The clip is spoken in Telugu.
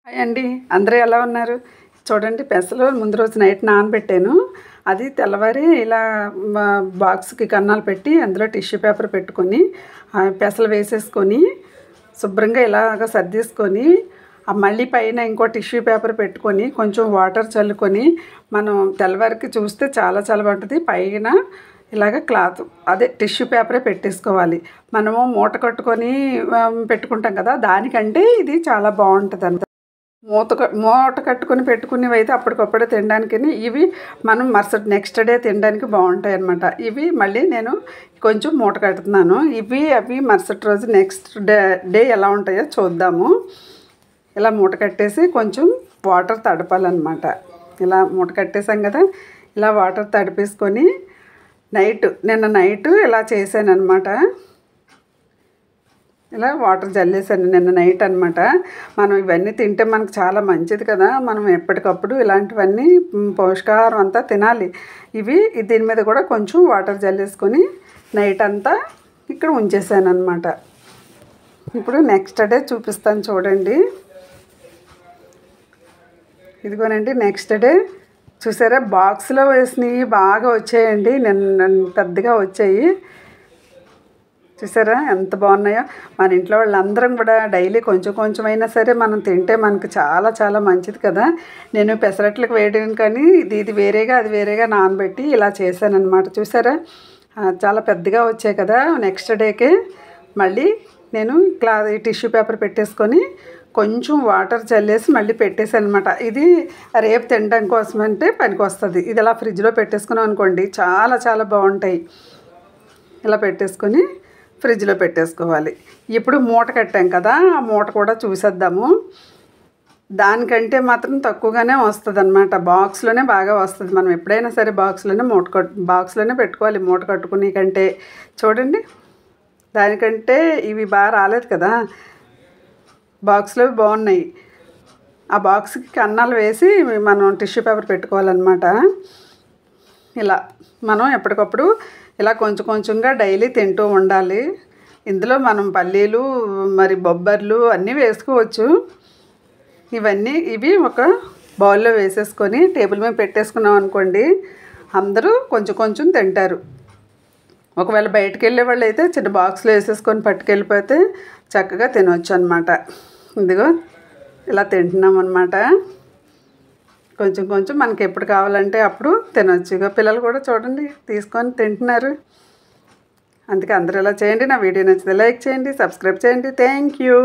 హాయ్ అండి, అందరూ ఎలా ఉన్నారు? చూడండి, పెసలు ముందు రోజు నైట్ నానబెట్టాను. అది తెల్లవారి ఇలా బాక్స్కి కన్నాలు పెట్టి అందులో టిష్యూ పేపర్ పెట్టుకొని పెసలు వేసేసుకొని శుభ్రంగా ఇలాగ సర్దేసుకొని మళ్ళీ పైన ఇంకో టిష్యూ పేపర్ పెట్టుకొని కొంచెం వాటర్ చల్లుకొని మనం తెల్లవారికి చూస్తే చాలా చాలా బాగుంటుంది. పైన ఇలాగ క్లాత్ అదే టిష్యూ పేపరే పెట్టేసుకోవాలి. మనము మూట కట్టుకొని పెట్టుకుంటాం కదా, దానికంటే ఇది చాలా బాగుంటుంది అంత. మూట కట్టుకొని పెట్టుకునేవి అయితే అప్పటికప్పుడే తినడానికి, ఇవి మనం మరుసటి నెక్స్ట్ డే తినడానికి బాగుంటాయి అన్నమాట. ఇవి మళ్ళీ నేను కొంచెం మూట కట్టుతున్నాను. అవి మరుసటి రోజు నెక్స్ట్ డే ఎలా ఉంటాయో చూద్దాము. ఇలా మూట కట్టేసి కొంచెం వాటర్ తడపాలన్నమాట. ఇలా మూట కట్టేసాం కదా, ఇలా వాటర్ తడిపేసుకొని నిన్న నైట్ ఇలా చేశాను అనమాట. ఇలా వాటర్ జల్లేసాను నిన్న నైట్ అనమాట. మనం ఇవన్నీ తింటే మనకు చాలా మంచిది కదా. మనం ఎప్పటికప్పుడు ఇలాంటివన్నీ పోషకాహారం అంతా తినాలి. దీని మీద కూడా కొంచెం వాటర్ జల్లేసుకొని నైట్ అంతా ఇక్కడ ఉంచేసాను అనమాట. ఇప్పుడు నెక్స్ట్ డే చూపిస్తాను చూడండి. ఇదిగోనండి నెక్స్ట్ డే. చూసారా, బాక్స్లో వేసినవి బాగా వచ్చాయండి. నిన్న పెద్దగా వచ్చాయి. చూసారా ఎంత బాగున్నాయో. మన ఇంట్లో వాళ్ళందరం కూడా డైలీ కొంచెం కొంచెమైనా సరే మనం తింటే మనకు చాలా చాలా మంచిది కదా. నేను పెసరట్లకు వేయడం కానీ ఇది వేరేగా అది వేరేగా నానబెట్టి ఇలా చేశాను అనమాట. చూసారా చాలా పెద్దగా వచ్చాయి కదా. నెక్స్ట్ డేకే మళ్ళీ నేను టిష్యూ పేపర్ పెట్టేసుకొని కొంచెం వాటర్ చల్లేసి మళ్ళీ పెట్టేసాను అనమాట. ఇది రేపు తినడం కోసం అంటే పనికి వస్తుంది. ఇది ఇలా ఫ్రిడ్జ్లో పెట్టేసుకున్నాం అనుకోండి, చాలా చాలా బాగుంటాయి. ఇలా పెట్టేసుకొని ఫ్రిడ్జ్లో పెట్టేసుకోవాలి. ఇప్పుడు మూట కట్టాం కదా, ఆ మూట కూడా చూసేద్దాము. దానికంటే మాత్రం తక్కువగానే వస్తుంది అనమాట. బాక్స్లోనే బాగా వస్తుంది. మనం ఎప్పుడైనా సరే బాక్స్లోనే పెట్టుకోవాలి మూట కట్టుకునే కంటే. చూడండి, దానికంటే ఇవి బాగా రాలేదు కదా, బాక్స్లో బాగున్నాయి. ఆ బాక్స్కి కన్నాలు వేసి మనం టిష్యూ పేపర్ పెట్టుకోవాలన్నమాట. ఇలా మనం ఎప్పటికప్పుడు ఇలా కొంచెం కొంచెంగా డైలీ తింటూ ఉండాలి. ఇందులో మనం పల్లీలు మరి బొబ్బర్లు అన్నీ వేసుకోవచ్చు. ఇవి ఒక బౌల్లో వేసేసుకొని టేబుల్ మీద పెట్టేసుకున్నాం అనుకోండి, అందరూ కొంచెం కొంచెం తింటారు. ఒకవేళ బయటకు వెళ్ళే వాళ్ళు అయితే చిన్న బాక్స్లో వేసేసుకొని పట్టుకెళ్ళిపోతే చక్కగా తినవచ్చు అనమాట. ఇదిగో ఇలా తింటున్నాం అనమాట. కొంచెం కొంచెం మనకి ఎప్పుడు కావాలంటే అప్పుడు తినొచ్చు. ఇక పిల్లలు కూడా చూడండి తీసుకొని తింటున్నారు. అందుకే అందరూ ఇలా చేయండి. నా వీడియో నచ్చితే లైక్ చేయండి, సబ్స్క్రైబ్ చేయండి. Thank you.